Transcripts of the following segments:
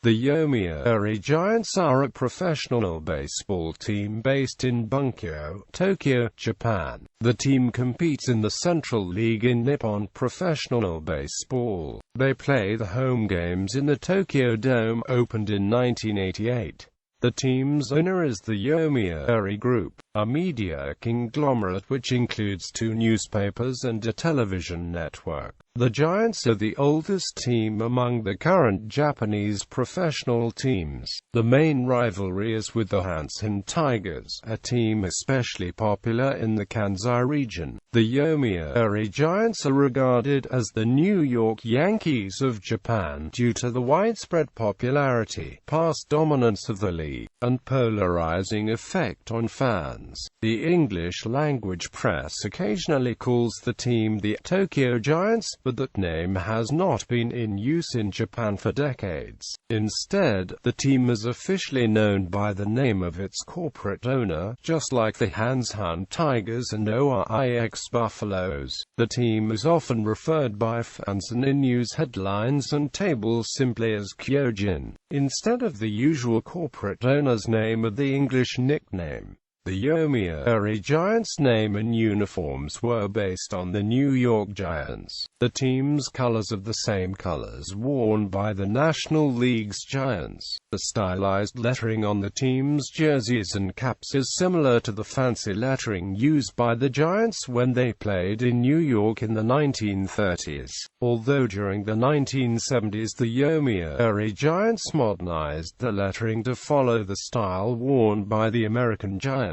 The Yomiuri Giants are a professional baseball team based in Bunkyo, Tokyo, Japan. The team competes in the Central League in Nippon Professional Baseball. They play the home games in the Tokyo Dome, opened in 1988. The team's owner is the Yomiuri Group, a media conglomerate which includes 2 newspapers and a television network. The Giants are the oldest team among the current Japanese professional teams. The main rivalry is with the Hanshin Tigers, a team especially popular in the Kansai region. The Yomiuri Giants are regarded as the New York Yankees of Japan due to the widespread popularity, past dominance of the league, and polarizing effect on fans. The English-language press occasionally calls the team the Tokyo Giants, but that name has not been in use in Japan for decades. Instead, the team is officially known by the name of its corporate owner, just like the Hanshin Tigers and ORIX Buffaloes. The team is often referred by fans and in news headlines and tables simply as Kyojin, instead of the usual corporate owner's name or the English nickname. The Yomiuri Giants' name and uniforms were based on the New York Giants. The team's colors are the same colors worn by the National League's Giants. The stylized lettering on the team's jerseys and caps is similar to the fancy lettering used by the Giants when they played in New York in the 1930s. Although during the 1970s the Yomiuri Giants modernized the lettering to follow the style worn by the American Giants.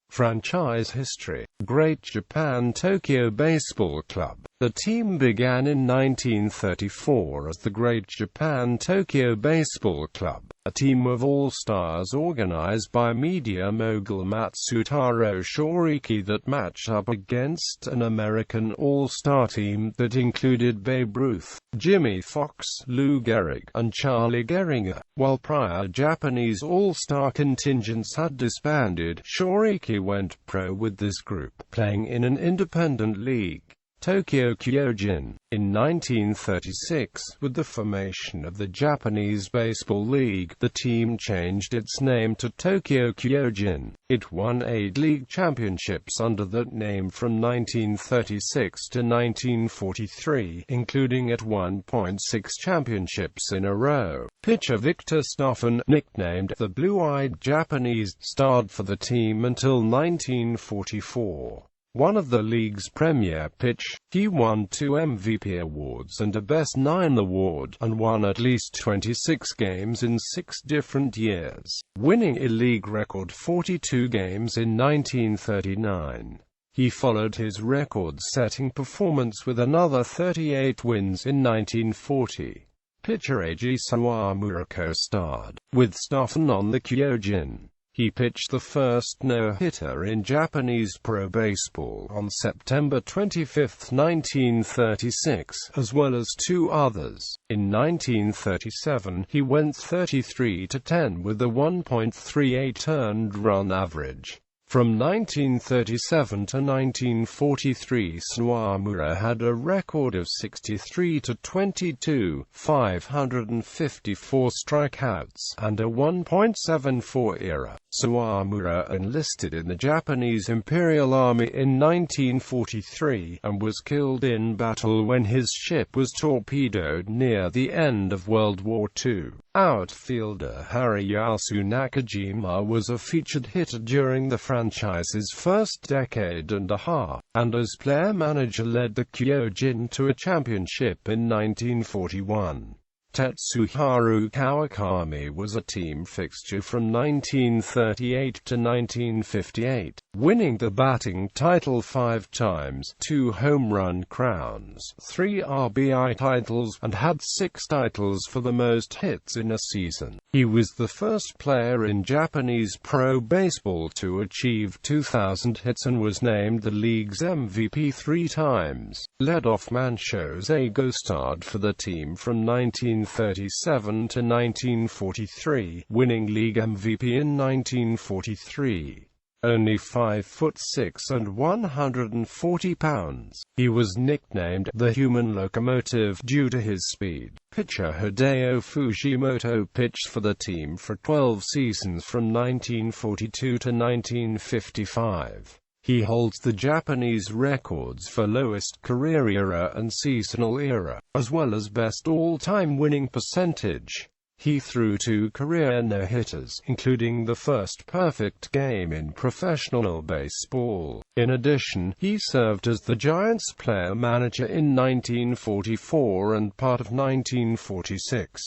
Franchise history. Great Japan Tokyo Baseball Club. The team began in 1934 as the Great Japan Tokyo Baseball Club, a team of all-stars organized by media mogul Matsutaro Shoriki that matched up against an American all-star team that included Babe Ruth, Jimmy Fox, Lou Gehrig, and Charlie Gehringer. While prior Japanese all-star contingents had disbanded, Shoriki went pro with this group, playing in an independent league, Tokyo Kyojin. In 1936, with the formation of the Japanese Baseball League, the team changed its name to Tokyo Kyojin. It won 8 league championships under that name from 1936 to 1943, including at 1.6 championships in a row. Pitcher Victor Stoffen, nicknamed the Blue-Eyed Japanese, starred for the team until 1944. One of the league's premier pitch, he won 2 MVP awards and a Best 9 award, and won at least 26 games in 6 different years, winning a league record 42 games in 1939. He followed his record-setting performance with another 38 wins in 1940. Pitcher Eiji Sawamura co-starred with Stoffen on the Kyojin. He pitched the first no-hitter in Japanese pro baseball on September 25, 1936, as well as 2 others. In 1937, he went 33-10 with a 1.38 earned run average. From 1937 to 1943, Sawamura had a record of 63-22, 554 strikeouts, and a 1.74 ERA. Sawamura enlisted in the Japanese Imperial Army in 1943, and was killed in battle when his ship was torpedoed near the end of World War II. Outfielder Hariyasu Nakajima was a featured hitter during the franchise's first decade and a half, and as player-manager led the Kyojin to a championship in 1941. Tetsuharu Kawakami was a team fixture from 1938 to 1958, winning the batting title 5 times, 2 home run crowns, 3 RBI titles, and had 6 titles for the most hits in a season. He was the first player in Japanese pro baseball to achieve 2,000 hits and was named the league's MVP 3 times. Leadoff man Shosei Go starred for the team from 1937 to 1943, winning league MVP in 1943. only 5'6" and 140 pounds. He was nicknamed the Human Locomotive due to his speed. Pitcher Hideo Fujimoto pitched for the team for 12 seasons from 1942 to 1955. He holds the Japanese records for lowest career ERA and seasonal ERA, as well as best all-time winning percentage. He threw 2 career no-hitters, including the first perfect game in professional baseball. In addition, he served as the Giants player-manager in 1944 and part of 1946.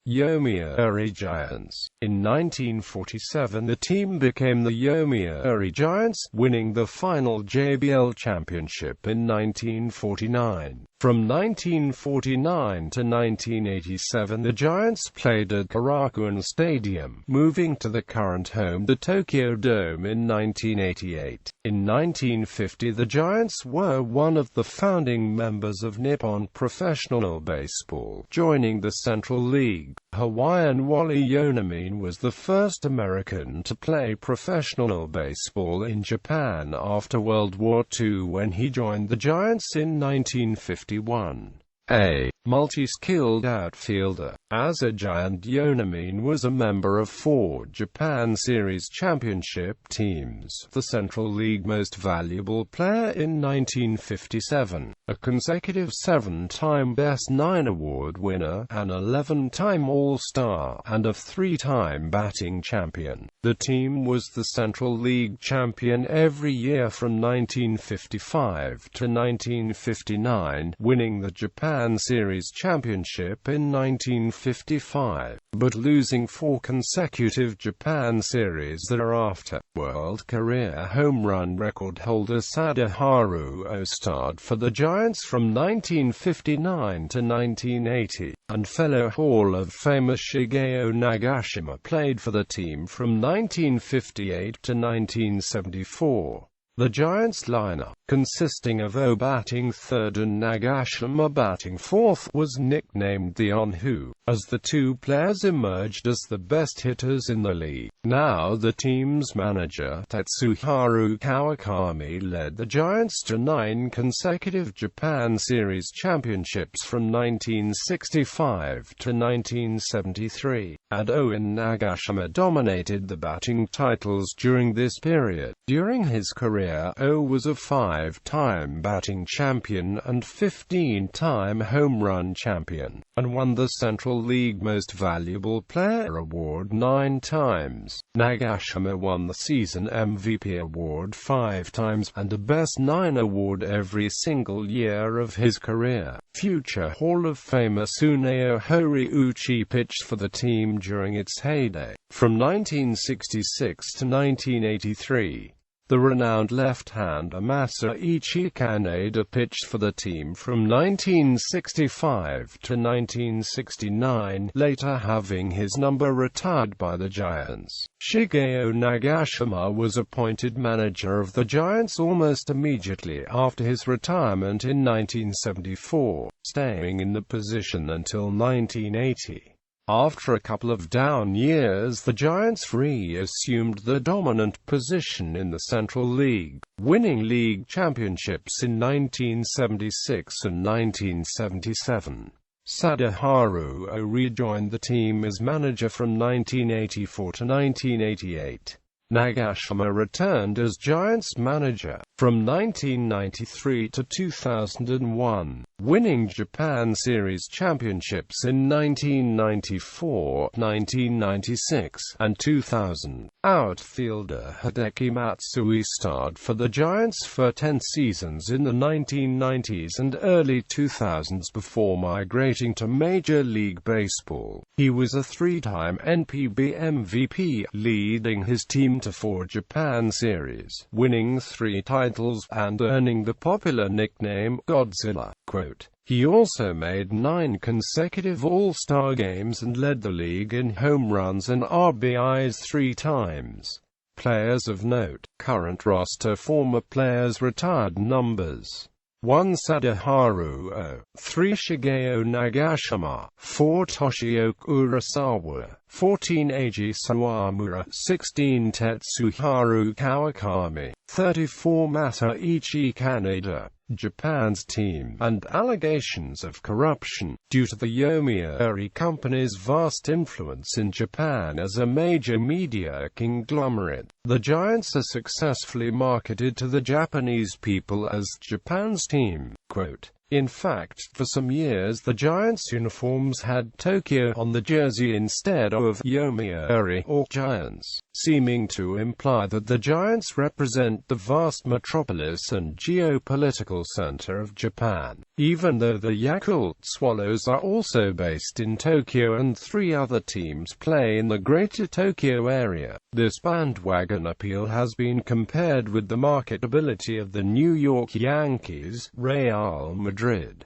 Yomiuri Giants. In 1947 the team became the Yomiuri Giants, winning the final JBL championship in 1949. From 1949 to 1987 the Giants played at Korakuen Stadium, moving to the current home, the Tokyo Dome, in 1988. In 1950 the Giants were one of the founding members of Nippon Professional Baseball, joining the Central League. Hawaiian Wally Yomiuri was the first American to play professional baseball in Japan after World War II when he joined the Giants in 1951. A multi-skilled outfielder. As a Giant, Yomiuri was a member of 4 Japan Series championship teams, the Central League Most Valuable Player in 1957, a consecutive 7-time Best 9 award winner, an 11-time All-Star, and a 3-time batting champion. The team was the Central League champion every year from 1955 to 1959, winning the Japan Series championship in 1955, but losing 4 consecutive Japan Series thereafter. World career home run record holder Sadaharu starred for the Giants from 1959 to 1980, and fellow Hall of Famer Shigeo Nagashima played for the team from 1958 to 1974. The Giants lineup, consisting of O batting third and Nagashima batting fourth, was nicknamed the On-Who, as the 2 players emerged as the best hitters in the league. Now the team's manager, Tatsuharu Kawakami, led the Giants to 9 consecutive Japan Series championships from 1965 to 1973, and Owen Nagashima dominated the batting titles during this period. During his career, O was a 5-time batting champion and 15-time home run champion, and won the Central League Most Valuable Player award 9 times. Nagashima won the season MVP award 5 times, and a Best 9 award every single year of his career. Future Hall of Famer Tsuneo Horiuchi pitched for the team during its heyday, from 1966 to 1983. The renowned left-hander Masaichi Kaneda pitched for the team from 1965 to 1969, later having his number retired by the Giants. Shigeo Nagashima was appointed manager of the Giants almost immediately after his retirement in 1974, staying in the position until 1980. After a couple of down years, the Giants reassumed the dominant position in the Central League, winning league championships in 1976 and 1977. Sadaharu rejoined the team as manager from 1984 to 1988. Nagashima returned as Giants manager from 1993 to 2001, winning Japan Series championships in 1994, 1996, and 2000. Outfielder Hideki Matsui starred for the Giants for 10 seasons in the 1990s and early 2000s before migrating to Major League Baseball. He was a 3-time NPB MVP, leading his team to 4 Japan Series, winning 3 titles, and earning the popular nickname Godzilla. Quote, he also made 9 consecutive All-Star games and led the league in home runs and RBIs 3 times. Players of note, current roster, former players, retired numbers. 1 Sadaharu O, 3 Shigeo Nagashima, 4 Toshio Urasawa, 14 Eiji Sawamura, 16 Tetsuharu Kawakami, 34 Masaichi Kaneda. Japan's team, and allegations of corruption, due to the Yomiuri Company's vast influence in Japan as a major media conglomerate. The Giants are successfully marketed to the Japanese people as Japan's team. Quote, in fact, for some years the Giants' uniforms had Tokyo on the jersey instead of Yomiuri or Giants, seeming to imply that the Giants represent the vast metropolis and geopolitical center of Japan, even though the Yakult Swallows are also based in Tokyo and 3 other teams play in the Greater Tokyo area. This bandwagon appeal has been compared with the marketability of the New York Yankees, Real Madrid,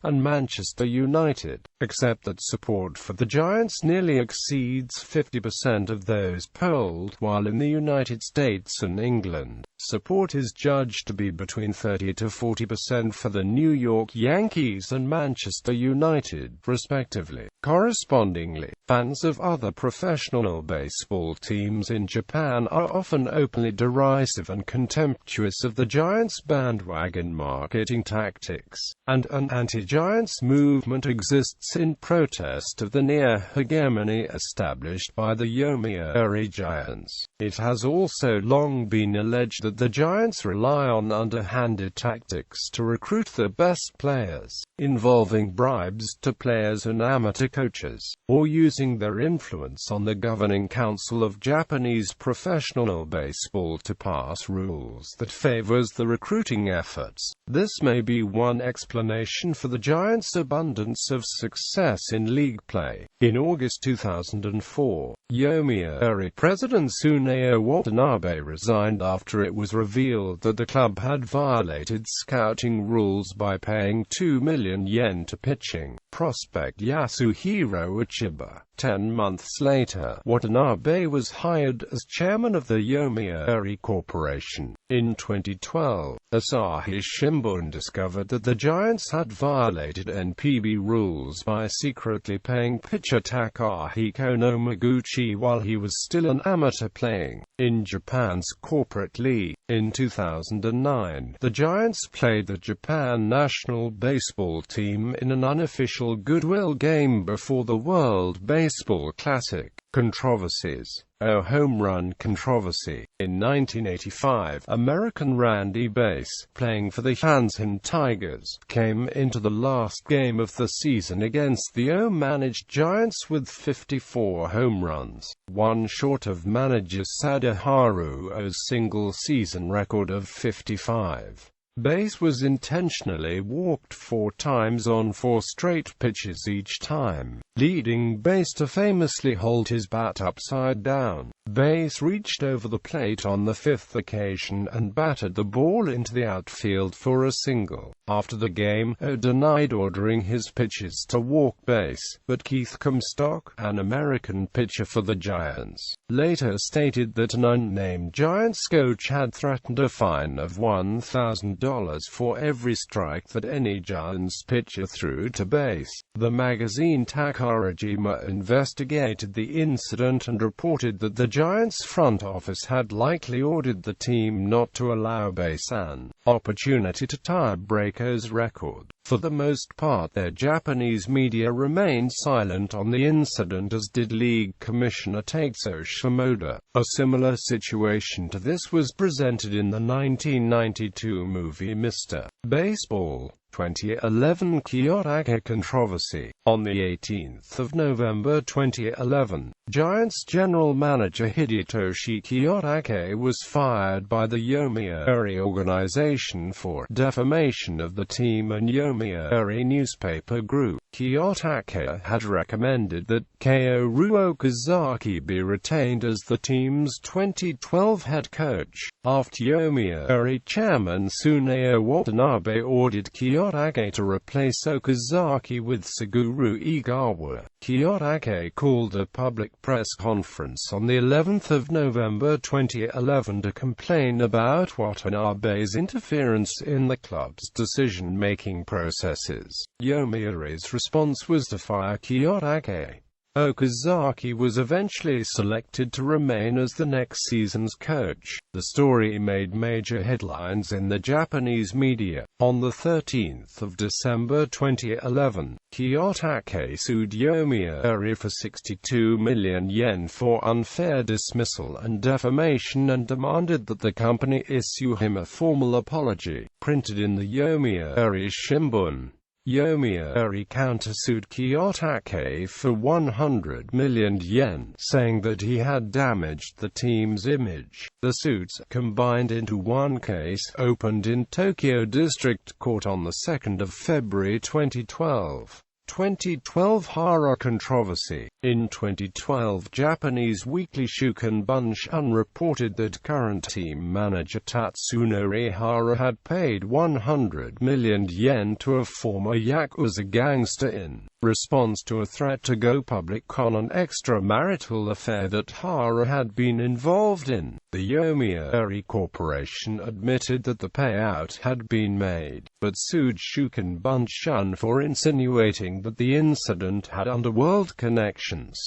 and Manchester United, except that support for the Giants nearly exceeds 50% of those polled, while in the United States and England, support is judged to be between 30 to 40% for the New York Yankees and Manchester United, respectively. Correspondingly, fans of other professional baseball teams in Japan are often openly derisive and contemptuous of the Giants' bandwagon marketing tactics, and an anti-Giants movement exists in protest of the near hegemony established by the Yomiuri Giants. It has also long been alleged that the Giants rely on underhanded tactics to recruit the best players, involving bribes to players and amateur coaches, or using their influence on the governing council of Japanese professional baseball to pass rules that favors the recruiting efforts. This may be one explanation for the Giants' abundance of success in league play. In August 2004, Yomiuri president Tsuneo Watanabe resigned after it was revealed that the club had violated scouting rules by paying 2 million yen to pitching prospect Yasuhiro Uchiba. 10 months later, Watanabe was hired as chairman of the Yomiuri Corporation. In 2012, Asahi Shimbun discovered that the Giants had violated NPB rules by secretly paying pitcher Takahiko Nomaguchi while he was still an amateur playing in Japan's corporate league. In 2009, the Giants played the Japan national baseball team in an unofficial goodwill game before the World Baseball Classic. Controversies. A home run controversy. In 1985, American Randy Bass, playing for the Hanshin Tigers, came into the last game of the season against the O-managed Giants with 54 home runs, one short of manager Sadaharu O's single-season record of 55. Bass was intentionally walked 4 times on 4 straight pitches each time, leading Bass to famously hold his bat upside down. Bass reached over the plate on the 5th occasion and batted the ball into the outfield for a single. After the game, O denied ordering his pitches to walk Bass, but Keith Comstock, an American pitcher for the Giants, later stated that an unnamed Giants coach had threatened a fine of $1,000 for every strike that any Giants pitcher threw to Bass. The magazine Takarajima investigated the incident and reported that the Giants front office had likely ordered the team not to allow Bass an opportunity to tie Breaker's record. For the most part, their Japanese media remained silent on the incident, as did League Commissioner Tatsuo Shimoda. A similar situation to this was presented in the 1992 movie Mr. Baseball. 2011 Kiyotake controversy. On the 18th of November 2011, Giants general manager Hidetoshi Kiyotake was fired by the Yomiuri organization for defamation of the team and Yomiuri newspaper group. Kiyotake had recommended that Kaoru Okazaki be retained as the team's 2012 head coach, after Yomiuri chairman Tsuneo Watanabe ordered Kiyotake Kiyotake to replace Okazaki with Suguru Egawa. Kiyotake called a public press conference on the 11th of November 2011 to complain about Watanabe's interference in the club's decision-making processes. Yomiuri's response was to fire Kiyotake. Okazaki was eventually selected to remain as the next season's coach. The story made major headlines in the Japanese media. On the 13th of December 2011, Kiyotake sued Yomiuri for 62 million yen for unfair dismissal and defamation and demanded that the company issue him a formal apology. Printed in the Yomiuri Shimbun. Yomiuri countersued Kiyotake for 100 million yen, saying that he had damaged the team's image. The suits, combined into one case, opened in Tokyo District Court on the 2nd of February 2012. 2012 Hara controversy. In 2012, Japanese weekly Shukan Bunshan reported that current team manager Tatsunori Hara had paid 100 million yen to a former Yakuza gangster in response to a threat to go public on an extramarital affair that Hara had been involved in. The Yomiuri Corporation admitted that the payout had been made, but sued Shukan Bunshan for insinuating that the incident had underworld connections.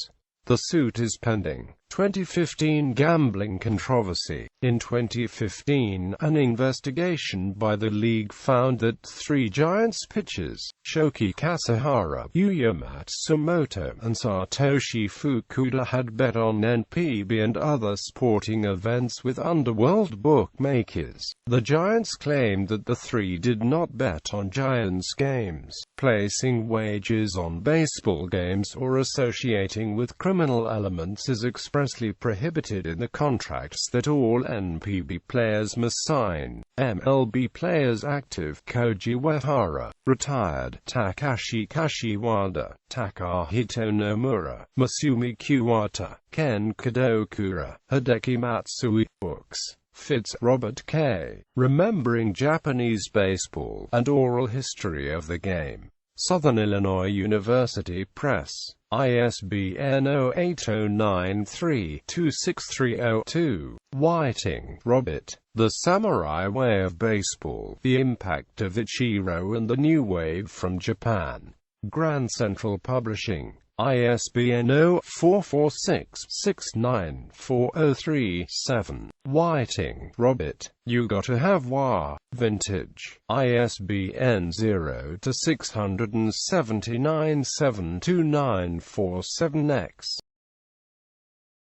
The suit is pending. 2015 gambling controversy. In 2015, an investigation by the league found that 3 Giants pitchers, Shoki Kasahara, Yuya Matsumoto, and Satoshi Fukuda had bet on NPB and other sporting events with underworld bookmakers. The Giants claimed that the 3 did not bet on Giants games, placing wagers on baseball games or associating with criminal elements is expressly prohibited in the contracts that all NPB players must sign. MLB players active: Koji Uehara, retired; Takashi Kashiwada, Takahito Nomura, Masumi Kuwata, Ken Kadokura, Hideki Matsui. Books. Fitz, Robert K. Remembering Japanese Baseball and Oral History of the Game. Southern Illinois University Press. ISBN 08093263002. Whiting, Robert. The Samurai Way of Baseball. The Impact of Ichiro and the New Wave from Japan. Grand Central Publishing. ISBN 0446694037. Whiting, Robert. You Gotta Have Wa. Vintage. ISBN 0-679-72947-X.